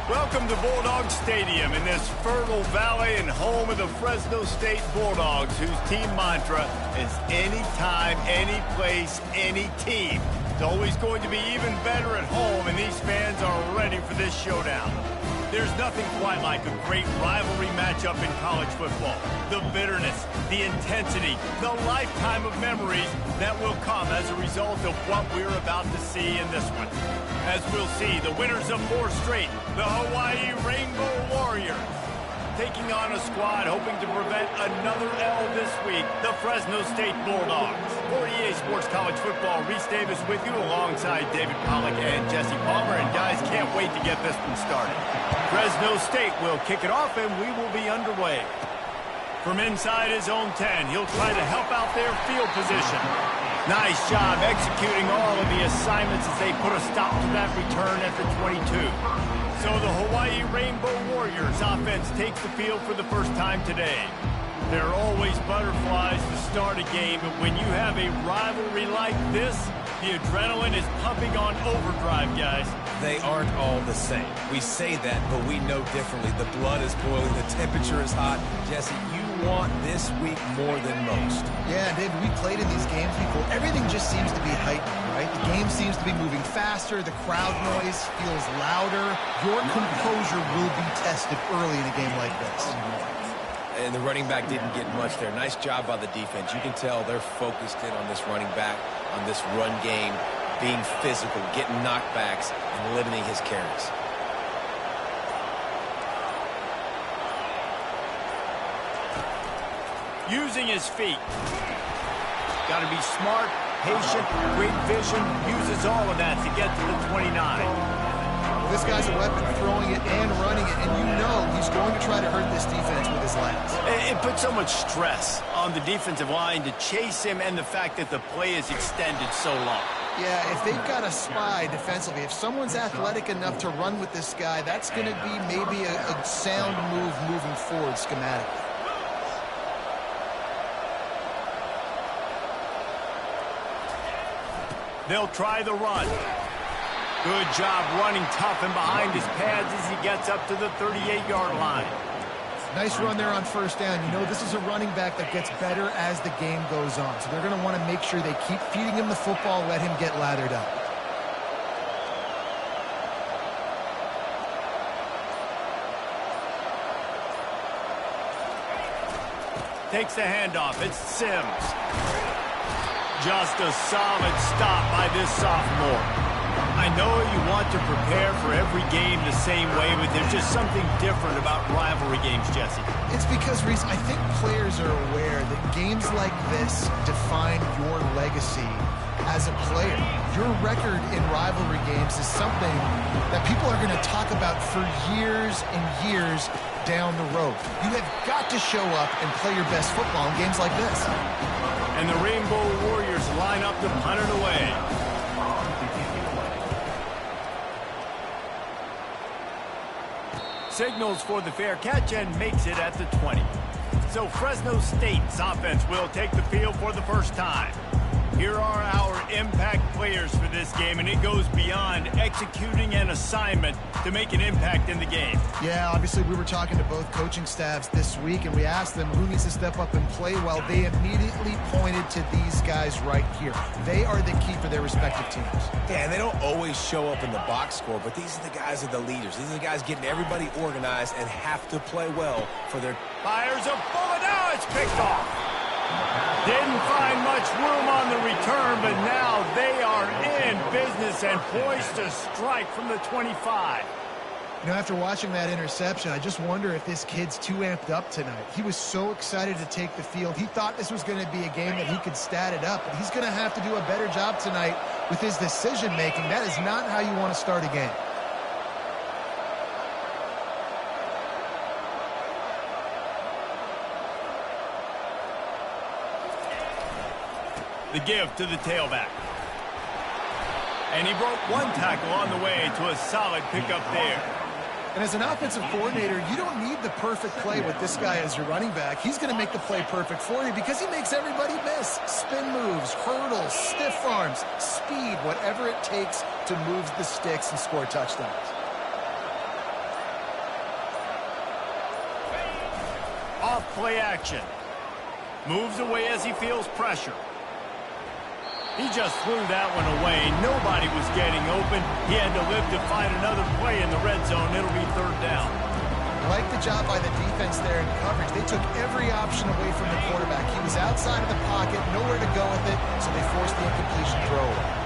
Welcome to Bulldog Stadium in this fertile valley and home of the Fresno State Bulldogs, whose team mantra is anytime, any place, any team. It's always going to be even better at home, and these fans are ready for this showdown. There's nothing quite like a great rivalry matchup in college football. The bitterness, the intensity, the lifetime of memories that will come as a result of what we're about to see in this one. As we'll see, the winners of 4 straight, the Hawaii Rainbow Warriors, taking on a squad hoping to prevent another L this week, the Fresno State Bulldogs. For EA Sports College Football, Reese Davis with you alongside David Pollack and Jesse Palmer. And guys, can't wait to get this one started. Fresno State will kick it off and we will be underway. From inside his own 10, he'll try to help out their field position. Nice job executing all of the assignments as they put a stop to that return at the 22. So the Hawaii Rainbow Warriors offense takes the field for the first time today. There are always butterflies to start a game, but when you have a rivalry like this, the adrenaline is pumping on overdrive, guys. They aren't all the same. We say that, but we know differently. The blood is boiling, the temperature is hot. Jesse, you want this week more than most. Yeah, David, we played in these games before. Everything just seems to be heightened, right? The game seems to be moving faster. The crowd noise feels louder. Your composure will be tested early in a game like this. And the running back didn't get much there. Nice job by the defense. You can tell they're focused in on this running back, on this run game, being physical, getting knockbacks, and limiting his carries. Using his feet. Got to be smart, patient, great vision. Uses all of that to get to the 29. This guy's a weapon, throwing it and running it, and you know he's going to try to hurt this defense with his legs. It puts so much stress on the defensive line to chase him, and the fact that the play is extended so long. Yeah, if they've got a spy defensively, if someone's athletic enough to run with this guy, that's going to be maybe a sound move moving forward schematically. They'll try the run. Good job running tough and behind his pads as he gets up to the 38-yard line. Nice run there on first down. You know, this is a running back that gets better as the game goes on. So they're going to want to make sure they keep feeding him the football, let him get lathered up. Takes the handoff. It's Sims. Just a solid stop by this sophomore. I know you want to prepare for every game the same way, but there's just something different about rivalry games, Jesse. It's because, Reese, I think players are aware that games like this define your legacy as a player. Your record in rivalry games is something that people are going to talk about for years and years down the road. You have got to show up and play your best football in games like this. And the Rainbow Warriors line up to punt it away. Signals for the fair catch and makes it at the 20. So Fresno State's offense will take the field for the first time. Here are our impact players for this game, and it goes beyond executing an assignment to make an impact in the game. Yeah, obviously we were talking to both coaching staffs this week, and we asked them who needs to step up and play well. They immediately pointed to these guys right here. They are the key for their respective teams. Yeah, and they don't always show up in the box score, but these are the guys that are the leaders. These are the guys getting everybody organized and have to play well for their... Fires a bullet. Now it's picked off. Didn't find much room on the return, but now they are in business and poised to strike from the 25. You know, after watching that interception, I just wonder if this kid's too amped up tonight. He was so excited to take the field. He thought this was going to be a game that he could stat it up, but he's going to have to do a better job tonight with his decision-making. That is not how you want to start a game. The give to the tailback. And he broke one tackle on the way to a solid pickup there. And as an offensive coordinator, you don't need the perfect play with this guy as your running back. He's going to make the play perfect for you because he makes everybody miss. Spin moves, hurdles, stiff arms, speed, whatever it takes to move the sticks and score touchdowns. Off play action. Moves away as he feels pressure. He just threw that one away. Nobody was getting open. He had to live to find another play in the red zone. It'll be third down. Like the job by the defense there in coverage. They took every option away from the quarterback. He was outside of the pocket, nowhere to go with it, so they forced the incompletion throw away.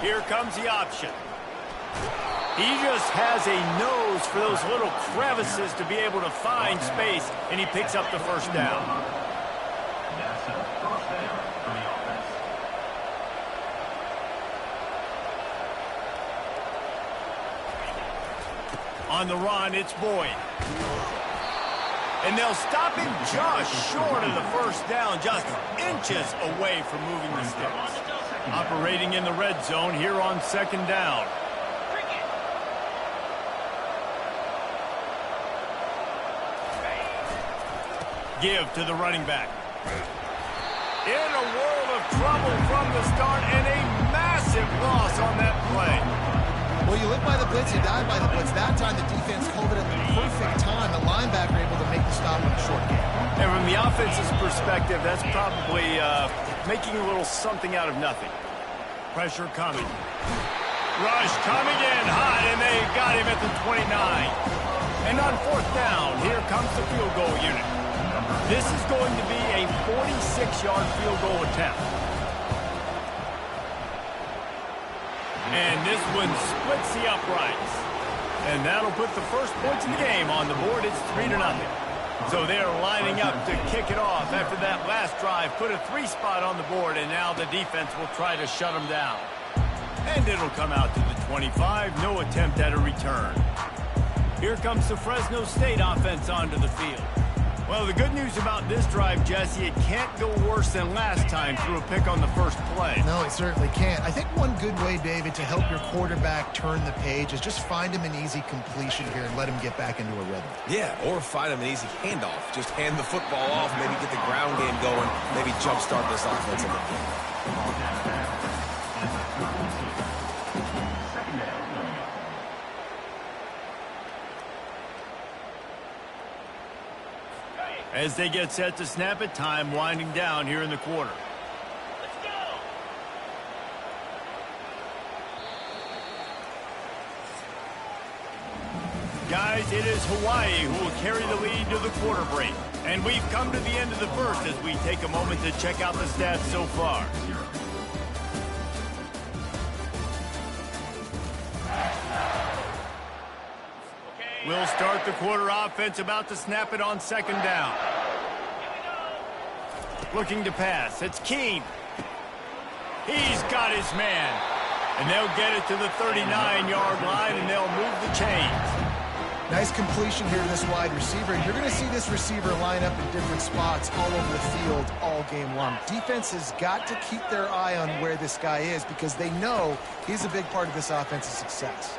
Here comes the option. He just has a nose for those little crevices to be able to find space, and he picks up the first down. On the run, it's Boyd. And they'll stop him just short of the first down, just inches away from moving the sticks. Operating in the red zone here on second down. Give to the running back. In a world of trouble from the start, and a massive loss on that play. Well, you live by the blitz, you die by the blitz. That time the defense called it at the perfect time. The linebacker able to make the stop in the short game. And from the offense's perspective, that's probably making a little something out of nothing. Pressure coming. Rush coming in high, and they got him at the 29. And on fourth down, here comes the field goal unit. This is going to be a 46-yard field goal attempt. And this one splits the uprights. And that'll put the first points in the game on the board. It's 3-0. So they're lining up to kick it off after that last drive. Put a 3 spot on the board, and now the defense will try to shut them down. And it'll come out to the 25. No attempt at a return. Here comes the Fresno State offense onto the field. Well, the good news about this drive, Jesse, it can't go worse than last time through a pick on the first play. No, it certainly can't. I think one good way, David, to help your quarterback turn the page is just find him an easy completion here and let him get back into a rhythm. Yeah, or find him an easy handoff. Just hand the football off, maybe get the ground game going, maybe jumpstart this offense in the game. As they get set to snap it, time winding down here in the quarter. Let's go. Guys, it is Hawaii who will carry the lead to the quarter break. And we've come to the end of the first as we take a moment to check out the stats so far. We'll start the quarter offense about to snap it on second down. Looking to pass. It's Keene. He's got his man. And they'll get it to the 39-yard line, and they'll move the chains. Nice completion here to this wide receiver. You're going to see this receiver line up in different spots all over the field all game long. Defense has got to keep their eye on where this guy is because they know he's a big part of this offense's success.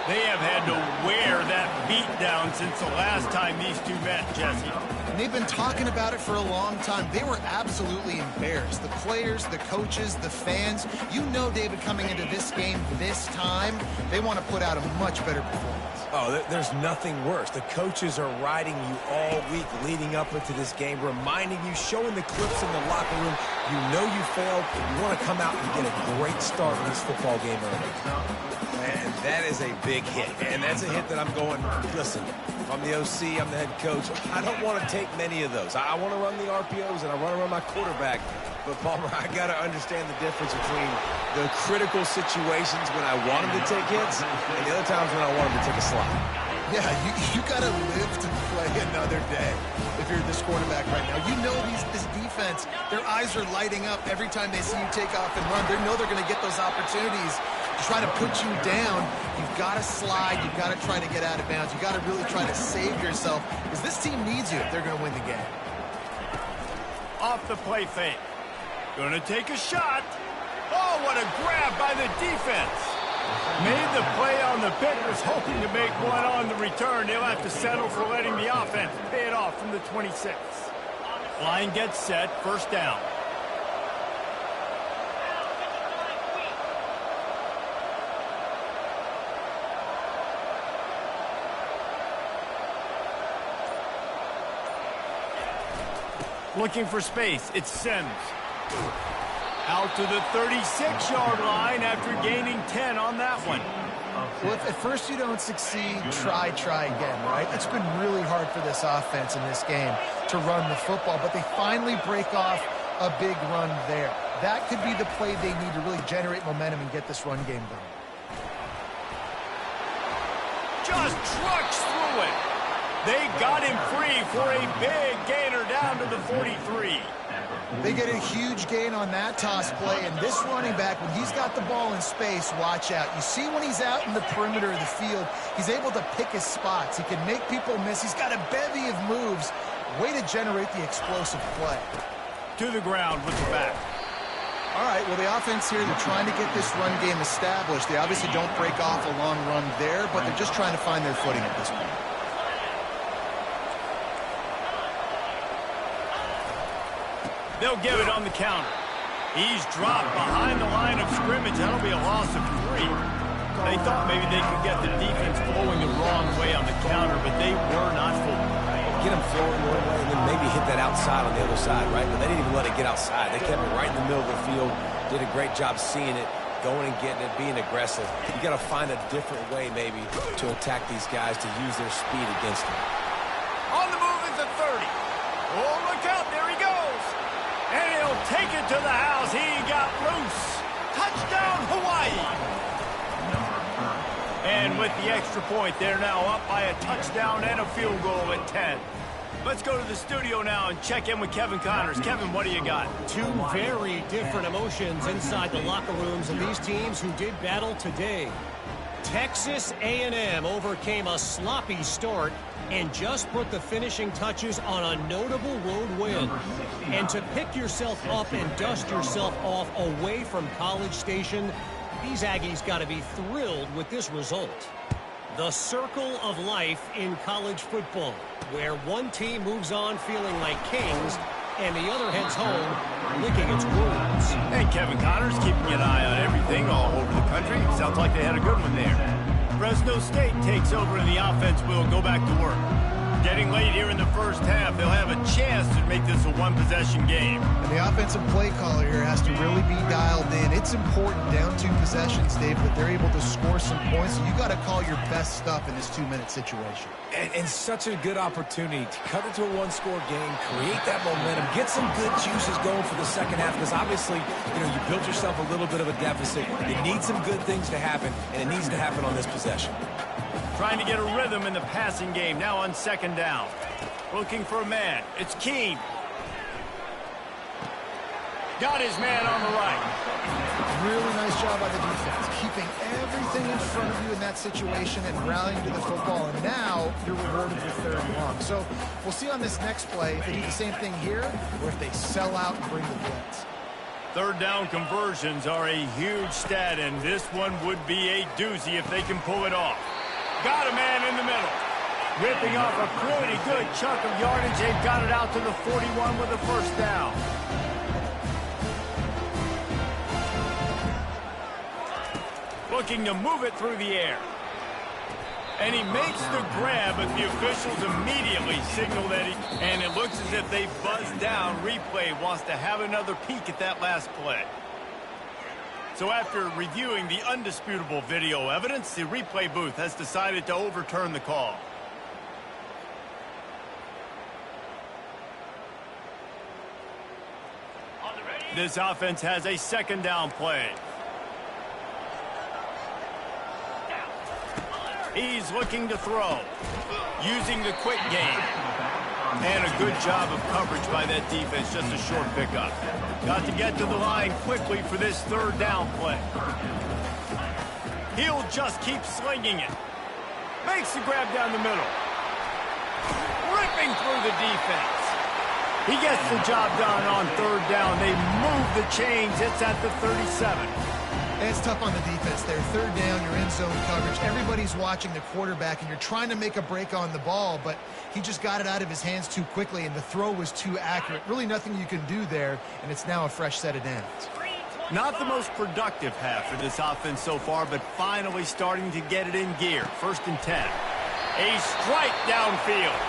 They have had to wear that beat down since the last time these two met, Jesse. And they've been talking about it for a long time. They were absolutely embarrassed. The players, the coaches, the fans. You know, David, coming into this game this time, they want to put out a much better performance. Oh, there's nothing worse. The coaches are riding you all week leading up into this game, reminding you, showing the clips in the locker room. You know you failed. You want to come out and get a great start in this football game early. And that is a big hit. And that's a hit that I'm going, listen, if I'm the OC, I'm the head coach, I don't want to take many of those. I want to run the RPOs and I want to run my quarterback. But, Palmer, I got to understand the difference between the critical situations when I want him to take hits and the other times when I want him to take a slide. Yeah, you got to live to play another day if you're this quarterback right now. You know this defense, their eyes are lighting up every time they see you take off and run. They know they're going to get those opportunities to try to put you down. You've got to slide. You've got to try to get out of bounds. You've got to really try to save yourself because this team needs you if they're going to win the game. Off the play fake. Going to take a shot. Oh, what a grab by the defense. Made the play on the pick, was hoping to make one on the return. They'll have to settle for letting the offense pay it off from the 26. Line gets set, first down. Looking for space. It's Sims. Out to the 36-yard line after gaining 10 on that one. Well, if at first you don't succeed, try again, right? It's been really hard for this offense in this game to run the football, but they finally break off a big run there. That could be the play they need to really generate momentum and get this run game going. Just trucks through it. They got him free for a big gainer down to the 43. They get a huge gain on that toss play, and this running back, when he's got the ball in space, watch out. You see when he's out in the perimeter of the field, he's able to pick his spots. He can make people miss. He's got a bevy of moves. Way to generate the explosive play. To the ground with the back. All right, well, the offense here, they're trying to get this run game established. They obviously don't break off a long run there, but they're just trying to find their footing at this point. They'll give it on the counter. He's dropped behind the line of scrimmage. That'll be a loss of 3. They thought maybe they could get the defense flowing the wrong way on the counter, but they were not fooled. Get them flowing one way and then maybe hit that outside on the other side, right? But they didn't even let it get outside. They kept it right in the middle of the field, did a great job seeing it, going and getting it, being aggressive. You got to find a different way maybe to attack these guys to use their speed against them. On the move is the 30. Oh, look out. There he goes. And he'll take it to the house. He got loose. Touchdown, Hawaii. And with the extra point, they're now up by a touchdown and a field goal at 10. Let's go to the studio now and check in with Kevin Connors. Kevin, what do you got? Two very different emotions inside the locker rooms of these teams who did battle today. Texas A&M overcame a sloppy start and just put the finishing touches on a notable road win. And to pick yourself up and dust yourself off away from College Station, these Aggies got to be thrilled with this result. The circle of life in college football, where one team moves on feeling like kings and the other heads home licking its wounds. And Kevin Connors keeping an eye on everything all over the country. Sounds like they had a good one there. Fresno State takes over and the offense will go back to work. Getting late here in the first half, they'll have a chance to make this a one-possession game. And the offensive play caller here has to really be dialed in. It's important down 2 possessions, Dave, that they're able to score some points. So you got to call your best stuff in this 2-minute situation. And such a good opportunity to cut it to a one-score game, create that momentum, get some good juices going for the second half, because obviously, you built yourself a little bit of a deficit. You need some good things to happen, and it needs to happen on this possession. Trying to get a rhythm in the passing game, now on second down. Looking for a man. It's Keene. Got his man on the right. Really nice job by the defense, keeping everything in front of you in that situation and rallying to the football. And now you're rewarded with 3rd and long. So we'll see on this next play if they do the same thing here or if they sell out and bring the blitz. 3rd down conversions are a huge stat, and this one would be a doozy if they can pull it off. Got a man in the middle. Ripping off a pretty good chunk of yardage. They've got it out to the 41 with a 1st down. Looking to move it through the air. And he makes the grab, but the officials immediately signal that and it looks as if they buzzed down. Replay wants to have another peek at that last play. So after reviewing the undisputable video evidence, the replay booth has decided to overturn the call. This offense has a 2nd down play. He's looking to throw, using the quick game. And a good job of coverage by that defense, just a short pickup. Got to get to the line quickly for this 3rd down play. He'll just keep slinging it. Makes the grab down the middle. Ripping through the defense. He gets the job done on 3rd down. They move the chains. It's at the 37. It's tough on the defense there. 3rd down, you're in zone coverage. Everybody's watching the quarterback, and you're trying to make a break on the ball, but he just got it out of his hands too quickly, and the throw was too accurate. Really nothing you can do there, and it's now a fresh set of downs. Not the most productive half for this offense so far, but finally starting to get it in gear. 1st and 10. A strike downfield.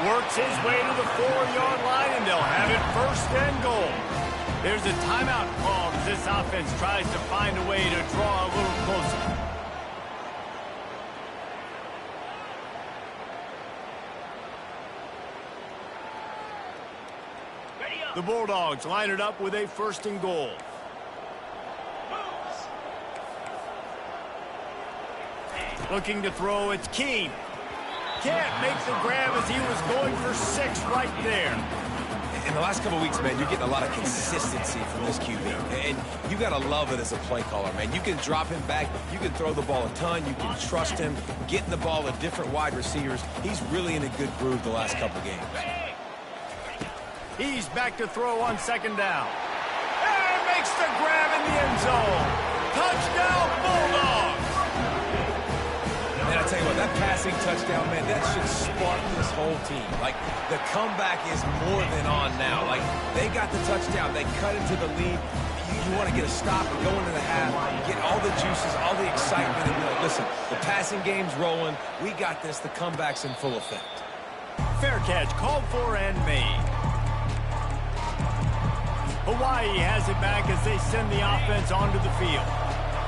Works his way to the 4-yard line, and they'll have it 1st and goal. There's a timeout called as this offense tries to find a way to draw a little closer. The Bulldogs line it up with a 1st and goal. Looking to throw, it's Keene. Can't make the grab as he was going for 6 right there. In the last couple of weeks, man, you're getting a lot of consistency from this QB. And you got to love it as a play caller, man. You can drop him back. You can throw the ball a ton. You can trust him, getting the ball to different wide receivers. He's really in a good groove the last couple of games. He's back to throw on 2nd down. And makes the grab in the end zone. Touchdown, Bulldogs! And I tell you what, that passing touchdown, man, that should spark this whole team. Like, the comeback is more than on now. Like, they got the touchdown. They cut into the lead. You want to get a stop and go into the half, get all the juices, all the excitement, and be like, listen, the passing game's rolling. We got this. The comeback's in full effect. Fair catch, called for and made. Hawaii has it back as they send the offense onto the field.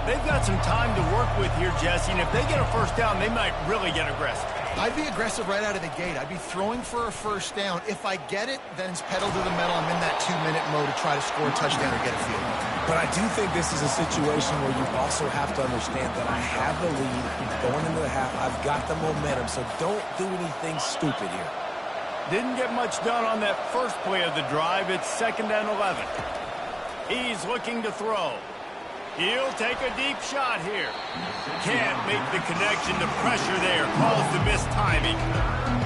They've got some time to work with here, Jesse, and if they get a 1st down, they might really get aggressive. I'd be aggressive right out of the gate. I'd be throwing for a 1st down. If I get it, then it's pedal to the metal. I'm in that 2-minute mode to try to score a touchdown or get a field goal. But I do think this is a situation where you also have to understand that I have the lead going into the half. I've got the momentum, so don't do anything stupid here. Didn't get much done on that first play of the drive. It's 2nd and 11. He's looking to throw. He'll take a deep shot here. Can't make the connection. The pressure there caused the missed timing.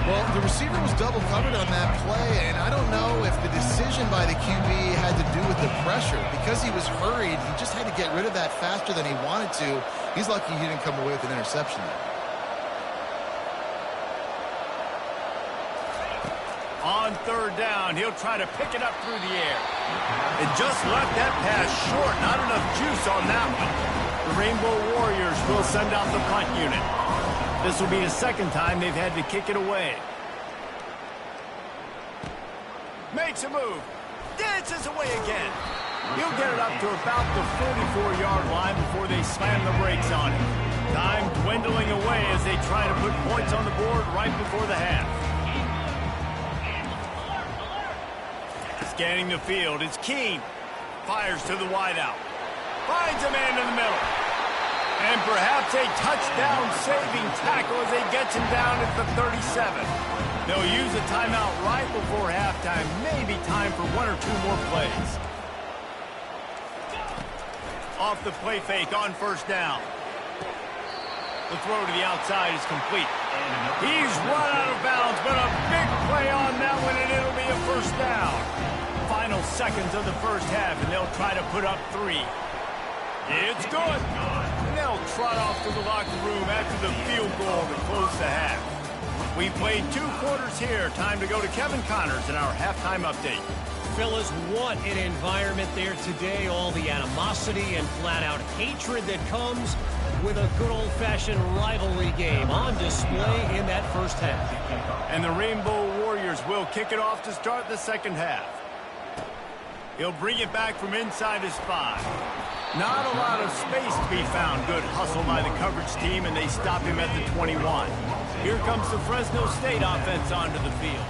Well, the receiver was double covered on that play, and I don't know if the decision by the QB had to do with the pressure. Because he was hurried, he just had to get rid of that faster than he wanted to. He's lucky he didn't come away with an interception there. On 3rd down, he'll try to pick it up through the air. It just left that pass short. Not enough juice on that one. The Rainbow Warriors will send out the punt unit. This will be the 2nd time they've had to kick it away. Makes a move. Dances away again. He'll get it up to about the 44-yard line before they slam the brakes on him. Time dwindling away as they try to put points on the board right before the half. Scanning the field, it's Keene. Fires to the wideout. Finds a man in the middle. And perhaps a touchdown-saving tackle as they gets him down at the 37. They'll use a timeout right before halftime. Maybe time for 1 or 2 more plays. Off the play fake on 1st down. The throw to the outside is complete. He's run out of bounds, but a big play on that one, and it'll be a 1st down. Final seconds of the 1st half, and they'll try to put up 3. It's good. And they'll trot off to the locker room after the field goal to close the half. We played 2 quarters here. Time to go to Kevin Connors in our halftime update. Fellas, what an environment there today. All the animosity and flat-out hatred that comes with a good old-fashioned rivalry game on display in that 1st half. And the Rainbow Warriors will kick it off to start the 2nd half. He'll bring it back from inside his 5. Not a lot of space to be found. Good hustle by the coverage team, and they stop him at the 21. Here comes the Fresno State offense onto the field.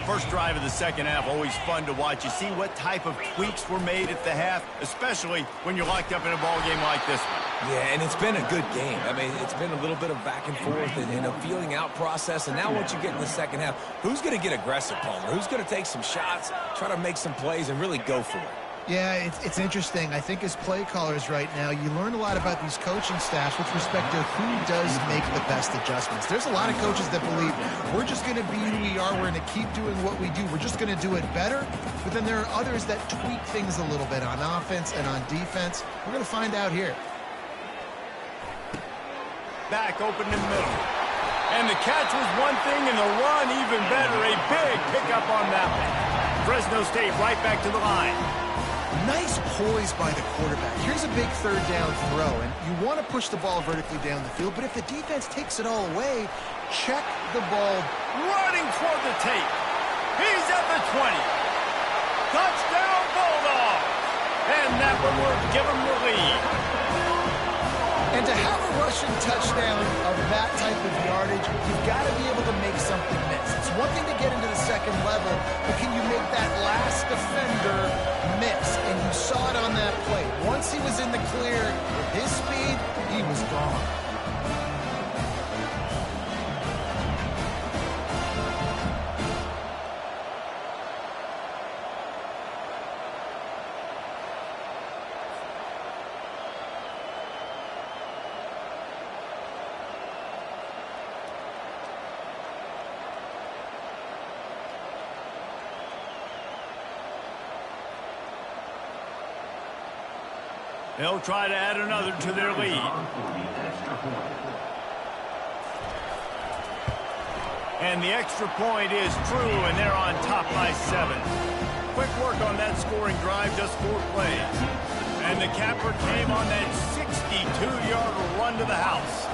First drive of the 2nd half, always fun to watch. You see what type of tweaks were made at the half, especially when you're locked up in a ball game like this one. Yeah, and it's been a good game. I mean, it's been a little bit of back and forth and a feeling out process. And now once you get in the 2nd half, who's going to get aggressive, Palmer? Who's going to take some shots, try to make some plays, and really go for it? Yeah, it's interesting. I think as play callers right now, you learn a lot about these coaching staffs with respect to who does make the best adjustments. There's a lot of coaches that believe we're just going to be who we are. We're going to keep doing what we do. We're just going to do it better. But then there are others that tweak things a little bit on offense and on defense. We're going to find out here. Back open in the middle. And the catch was one thing and the run even better. A big pickup on that one. Fresno State right back to the line. Nice poise by the quarterback. Here's a big third down throw, and you want to push the ball vertically down the field, but if the defense takes it all away, check the ball. Running toward the tape. He's at the 20. Touchdown, Bulldogs. And that one will give him the lead. And to have a rushing touchdown of that type of yardage, you've got to be able to make something miss. It's one thing to get into the second level, but can you make that last defender miss? And you saw it on that play. Once he was in the clear, with his speed, he was gone. They'll try to add another to their lead. And the extra point is true, and they're on top by 7. Quick work on that scoring drive, just 4 plays. And the capper came on that 62-yard run to the house.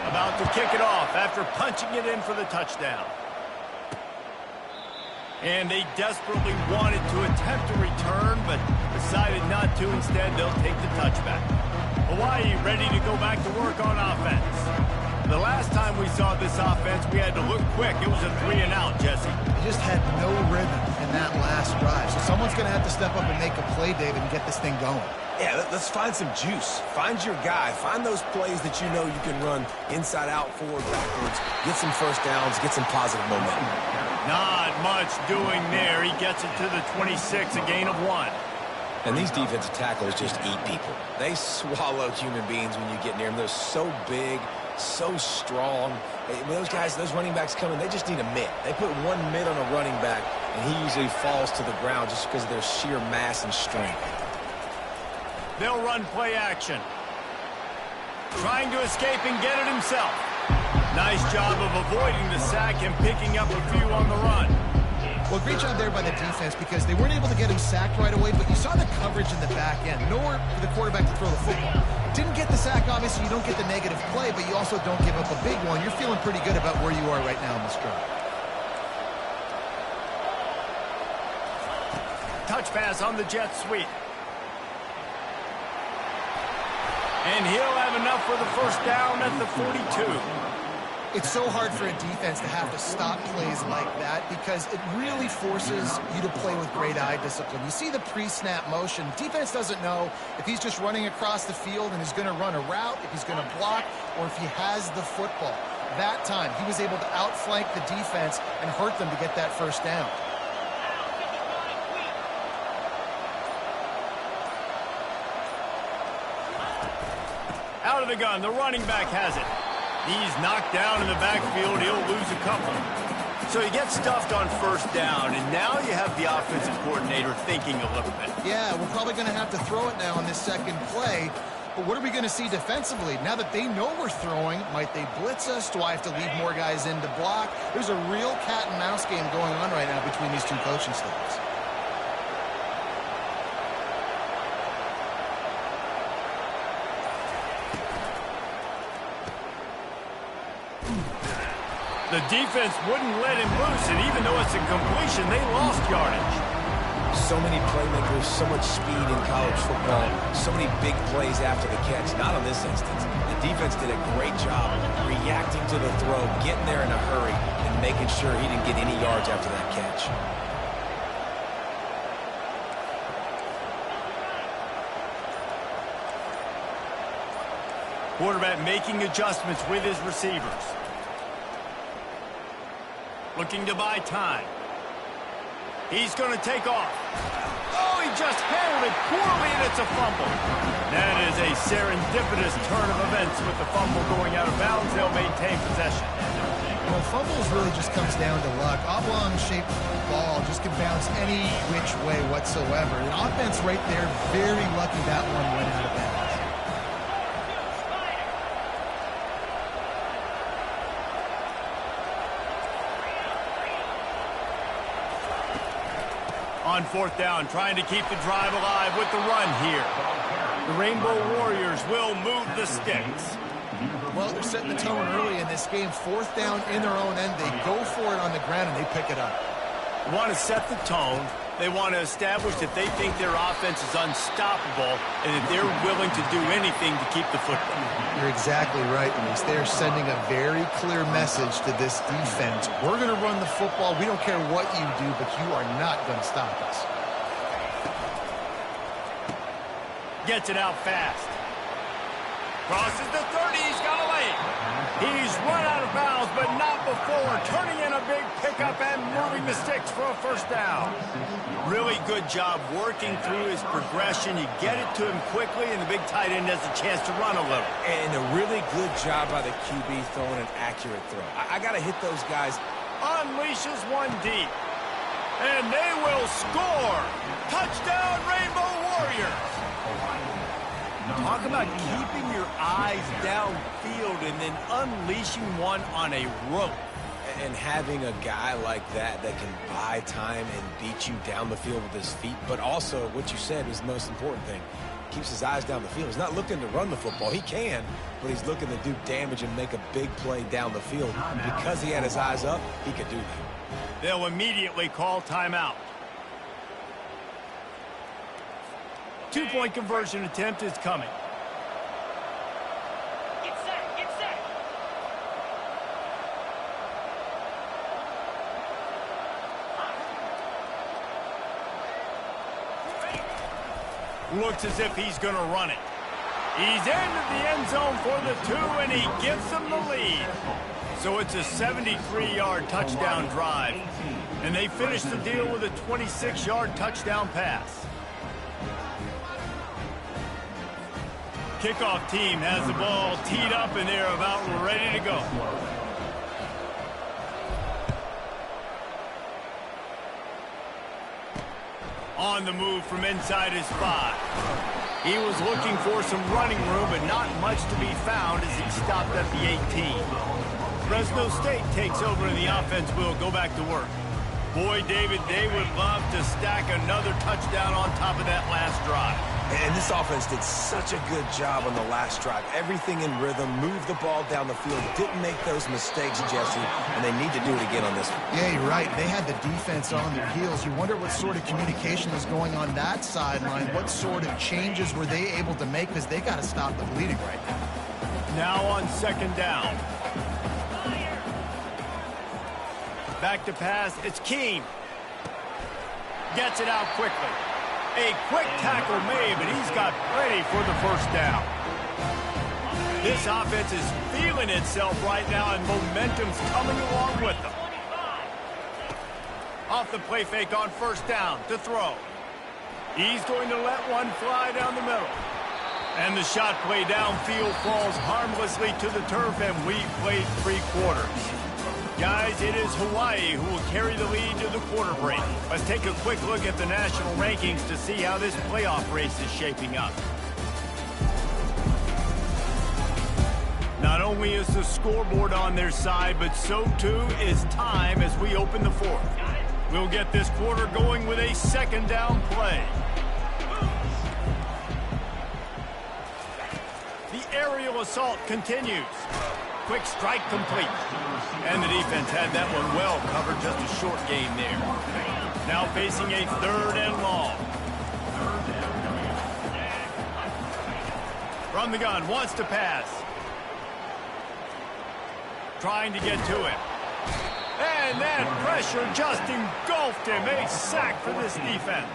About to kick it off after punching it in for the touchdown. And they desperately wanted to attempt a return, but decided not to. Instead, they'll take the touchback. Hawaii ready to go back to work on offense. The last time we saw this offense, we had to look quick. It was a 3-and-out, Jesse. They just had no rhythm in that last drive. So someone's going to have to step up and make a play, David, and get this thing going. Yeah, let's find some juice. Find your guy. Find those plays that you know you can run inside out, forward, backwards. Get some first downs. Get some positive momentum. Not much doing there. He gets it to the 26, a gain of 1. And these defensive tackles just eat people. They swallow human beings when you get near them. They're so big, so strong. When those guys, those running backs come in, they just need a mitt. They put one mitt on a running back, and he usually falls to the ground just because of their sheer mass and strength. They'll run play action. Trying to escape and get it himself. Nice job of avoiding the sack and picking up a few on the run. Well, great job there by the defense because they weren't able to get him sacked right away, but you saw the coverage in the back end. Nowhere for the quarterback to throw the football. Didn't get the sack, obviously. You don't get the negative play, but you also don't give up a big one. You're feeling pretty good about where you are right now in this drive. Touch pass on the jet sweep. And he'll have enough for the first down at the 42. It's so hard for a defense to have to stop plays like that because it really forces you to play with great eye discipline. You see the pre-snap motion. Defense doesn't know if he's just running across the field and is going to run a route, if he's going to block, or if he has the football. That time, he was able to outflank the defense and hurt them to get that first down. Out of the gun, the running back has it. He's knocked down in the backfield. He'll lose a couple. So he gets stuffed on first down, and now you have the offensive coordinator thinking a little bit. Yeah, we're probably going to have to throw it now on this second play. But what are we going to see defensively? Now that they know we're throwing, might they blitz us? Do I have to leave more guys in to block? There's a real cat and mouse game going on right now between these two coaching staffs. The defense wouldn't let him loose, and even though it's a completion, they lost yardage. So many playmakers, so much speed in college football, so many big plays after the catch. Not in this instance. The defense did a great job reacting to the throw, getting there in a hurry, and making sure he didn't get any yards after that catch. Quarterback making adjustments with his receivers. Looking to buy time. He's going to take off. Oh, he just handled it poorly, and it's a fumble. That is a serendipitous turn of events with the fumble going out of bounds. They'll maintain possession. Well, fumbles really just comes down to luck. Oblong-shaped ball just can bounce any which way whatsoever. The offense right there, very lucky that one went out of bounds. On fourth down, trying to keep the drive alive with the run here. The Rainbow Warriors will move the sticks. Well, they're setting the tone early in this game. Fourth down in their own end. They go for it on the ground, and they pick it up. They want to set the tone. They want to establish that they think their offense is unstoppable and that they're willing to do anything to keep the football. You're exactly right, Luis. They're sending a very clear message to this defense. We're going to run the football. We don't care what you do, but you are not going to stop us. Gets it out fast. Crosses the 30. He's got a lane. He's run out of bounds, but not before turning in a big pickup and moving the sticks for a first down. Really good job working through his progression. You get it to him quickly, and the big tight end has a chance to run a little. And a really good job by the QB throwing an accurate throw. I got to hit those guys. Unleashes one deep. And they will score. Touchdown, Rainbow Warriors. Talk about keeping your eyes downfield and then unleashing one on a rope. And having a guy like that that can buy time and beat you down the field with his feet, but also what you said was the most important thing. Keeps his eyes down the field. He's not looking to run the football. He can, but he's looking to do damage and make a big play down the field. Because he had his eyes up, he could do that. They'll immediately call timeout. Two-point conversion attempt is coming. Get set, get set. Looks as if he's going to run it. He's into the end zone for the 2, and he gives them the lead. So it's a 73-yard touchdown drive. And they finish the deal with a 26-yard touchdown pass. Kickoff team has the ball teed up, and they're about ready to go. On the move from inside his spot. He was looking for some running room, but not much to be found as he stopped at the 18. Fresno State takes over, and the offense will go back to work. Boy, David, they would love to stack another touchdown on top of that last drive. And this offense did such a good job on the last drive. Everything in rhythm, moved the ball down the field, didn't make those mistakes, Jesse, and they need to do it again on this one. Yeah, you're right. They had the defense on their heels. You wonder what sort of communication was going on that sideline. What sort of changes were they able to make, because they got to stop the bleeding right now. Now on second down. Back to pass. It's Keene. Gets it out quickly. A quick tackle made, but he's got plenty for the first down. This offense is feeling itself right now, and momentum's coming along with them. Off the play fake on first down to throw. He's going to let one fly down the middle. And the shot play downfield falls harmlessly to the turf, and we've played 3 quarters. Guys, it is Hawaii who will carry the lead to the quarter break. Let's take a quick look at the national rankings to see how this playoff race is shaping up. Not only is the scoreboard on their side, but so too is time as we open the 4th. We'll get this quarter going with a second down play. The aerial assault continues. Quick strike complete. And the defense had that one well covered, just a short game there. Now facing a 3rd and long. From the gun, wants to pass. Trying to get to it. And that pressure just engulfed him. A sack for this defense.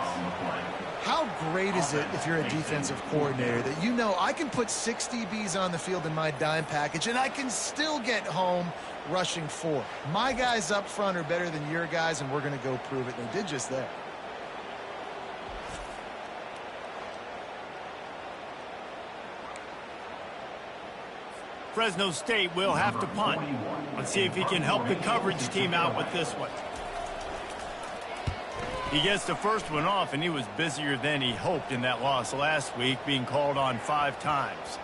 How great is it if you're a defensive coordinator that you know I can put 6 DBs on the field in my dime package and I can still get home rushing 4. My guys up front are better than your guys, and we're going to go prove it. And they did just that. Fresno State will have to punt. Let's see if he can help the coverage team out with this one. He gets the first one off, and he was busier than he hoped in that loss last week, being called on 5 times.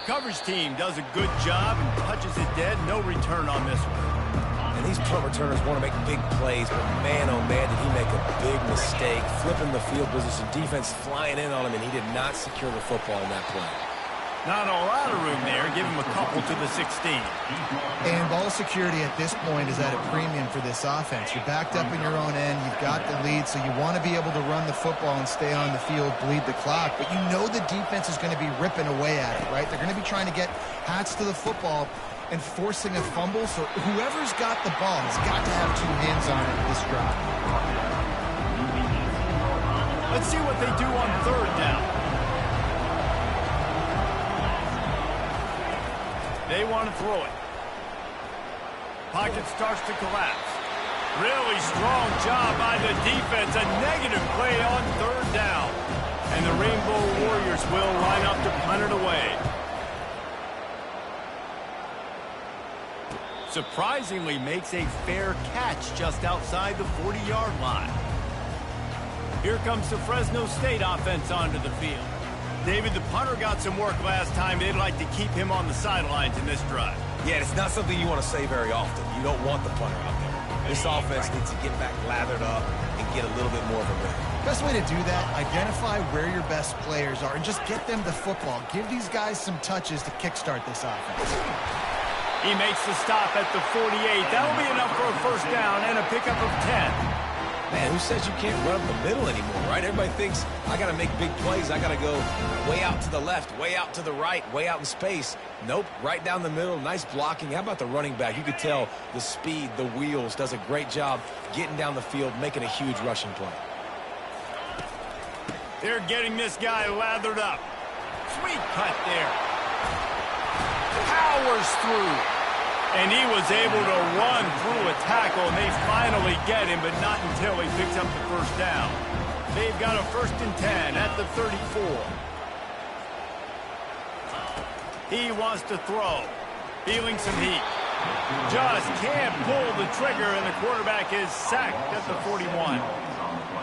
Coverage team does a good job and touches it dead. No return on this one. And these punt returners want to make big plays, but man, oh man, did he make a big mistake, flipping the field position, defense flying in on him, and he did not secure the football in that play. Not a lot of room there. Give him a couple to the 16. And ball security at this point is at a premium for this offense. You're backed up in your own end. You've got the lead, so you want to be able to run the football and stay on the field, bleed the clock. But you know the defense is going to be ripping away at it, right? They're going to be trying to get hats to the football and forcing a fumble. So whoever's got the ball has got to have two hands on it this drive. Let's see what they do on third down. They want to throw it. Pocket starts to collapse. Really strong job by the defense. A negative play on third down. And the Rainbow Warriors will line up to punt it away. Surprisingly makes a fair catch just outside the 40-yard line. Here comes the Fresno State offense onto the field. David, the punter got some work last time. They'd like to keep him on the sidelines in this drive. Yeah, it's not something you want to say very often. You don't want the punter out there. This offense needs to get back lathered up and get a little bit more of a rhythm. Best way to do that, identify where your best players are and just get them the football. Give these guys some touches to kickstart this offense. He makes the stop at the 48. That'll be enough for a first down and a pickup of 10. Man, who says you can't run up the middle anymore, right? Everybody thinks, I got to make big plays. I got to go way out to the left, way out to the right, way out in space. Nope, right down the middle, nice blocking. How about the running back? You could tell the speed, the wheels, does a great job getting down the field, making a huge rushing play. They're getting this guy lathered up. Sweet cut there. Powers through. And he was able to run through a tackle, and they finally get him, but not until he picks up the first down. They've got a 1st and 10 at the 34. He wants to throw. Feeling some heat. Just can't pull the trigger, and the quarterback is sacked at the 41.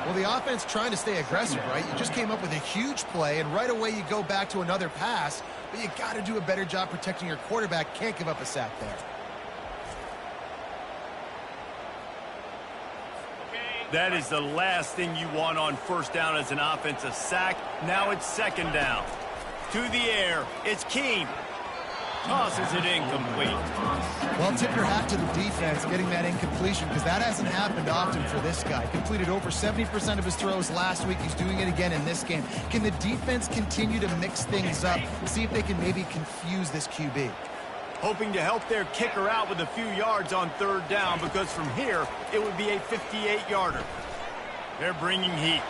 Well, the offense trying to stay aggressive, right? You just came up with a huge play, and right away you go back to another pass, but you got to do a better job protecting your quarterback. Can't give up a sack there. That is the last thing you want on first down as an offense, a sack. Now it's 2nd down. To the air, it's Keene. Tosses it incomplete. Well, tip your hat to the defense getting that incompletion, because that hasn't happened often for this guy. Completed over 70% of his throws last week. He's doing it again in this game. Can the defense continue to mix things up, see if they can maybe confuse this QB? Hoping to help their kicker out with a few yards on third down, because from here, it would be a 58-yarder. They're bringing heat.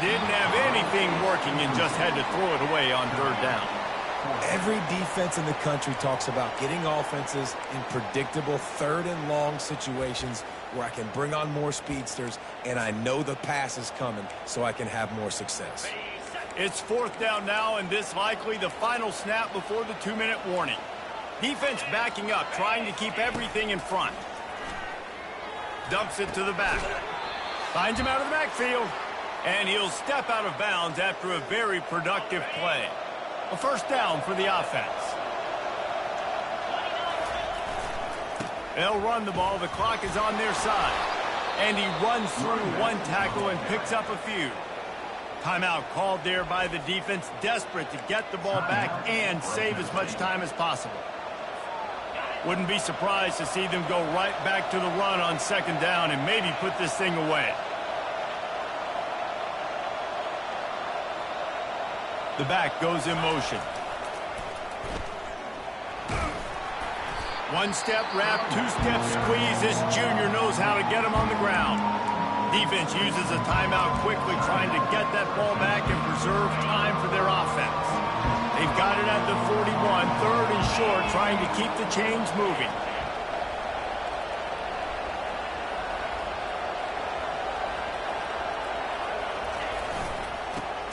Didn't have anything working and just had to throw it away on third down. Every defense in the country talks about getting offenses in predictable 3rd and long situations where I can bring on more speedsters and I know the pass is coming so I can have more success. It's 4th down now, and this likely the final snap before the 2-minute warning. Defense backing up, trying to keep everything in front. Dumps it to the back. Finds him out of the backfield. And he'll step out of bounds after a very productive play. A first down for the offense. They'll run the ball. The clock is on their side. And he runs through one tackle and picks up a few. Timeout called there by the defense, desperate to get the ball back and save as much time as possible. Wouldn't be surprised to see them go right back to the run on 2nd down and maybe put this thing away. The back goes in motion. One-step wrap, two-step squeeze. This junior knows how to get him on the ground. Defense uses a timeout quickly, trying to get that ball back and preserve time for their offense. They've got it at the 41, 3rd and short, trying to keep the chains moving.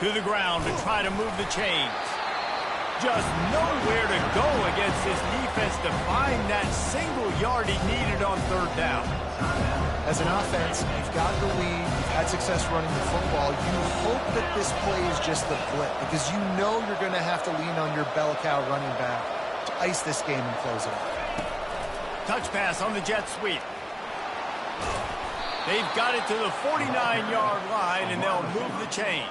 To the ground to try to move the chains. Just nowhere to go against this defense to find that single yard he needed on 3rd down. As an offense, you've got the lead, you've had success running the football. You hope that this play is just the blip, because you know you're going to have to lean on your bell cow running back to ice this game and close it out. Touch pass on the jet sweep. They've got it to the 49-yard line, and they'll move the chains.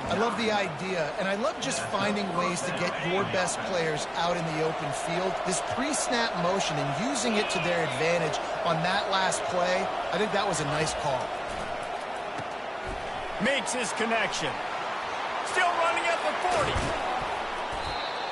I love the idea, and I love just finding ways to get your best players out in the open field. This pre-snap motion and using it to their advantage on that last play, I think that was a nice call. Makes his connection. Still running at the 40.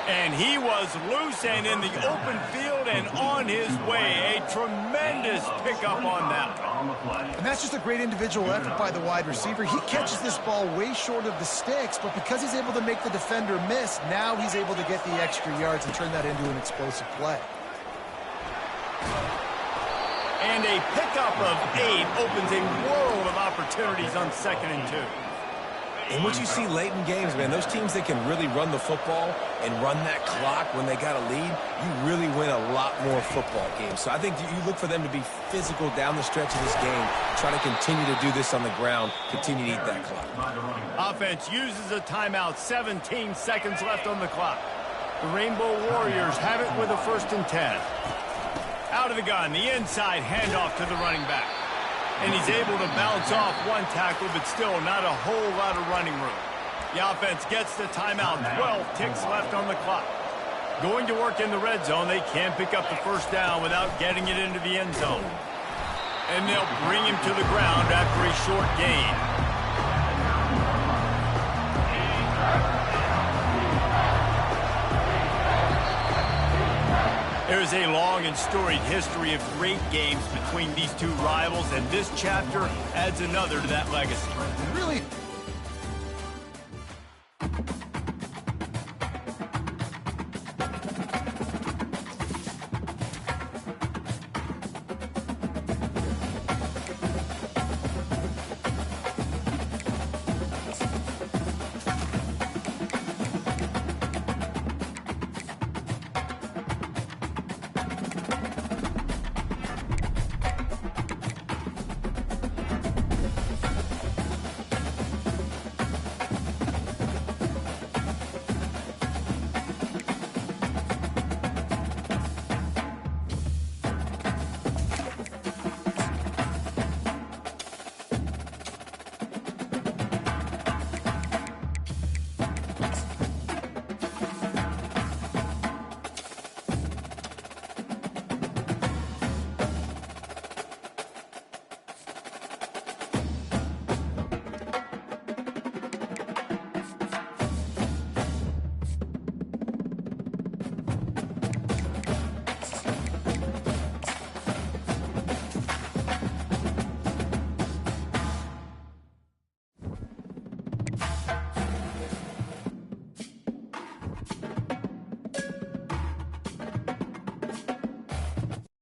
And he was loose and in the open field and on his way. A tremendous pickup on that one. And that's just a great individual effort by the wide receiver. He catches this ball way short of the sticks, but because he's able to make the defender miss, now he's able to get the extra yards and turn that into an explosive play. And a pickup of 8 opens a world of opportunities on 2nd and 2. And what you see late in games, man, those teams that can really run the football and run that clock when they got a lead, you really win a lot more football games. So I think you look for them to be physical down the stretch of this game, try to continue to do this on the ground, continue to eat that clock. Offense uses a timeout, 17 seconds left on the clock. The Rainbow Warriors have it with a 1st and 10. Out of the gun, the inside handoff to the running back. And he's able to bounce off one tackle, but still not a whole lot of running room. The offense gets the timeout, 12 ticks left on the clock. Going to work in the red zone, they can't pick up the 1st down without getting it into the end zone. And they'll bring him to the ground after a short gain. There's a long and storied history of great games between these two rivals, and this chapter adds another to that legacy. Really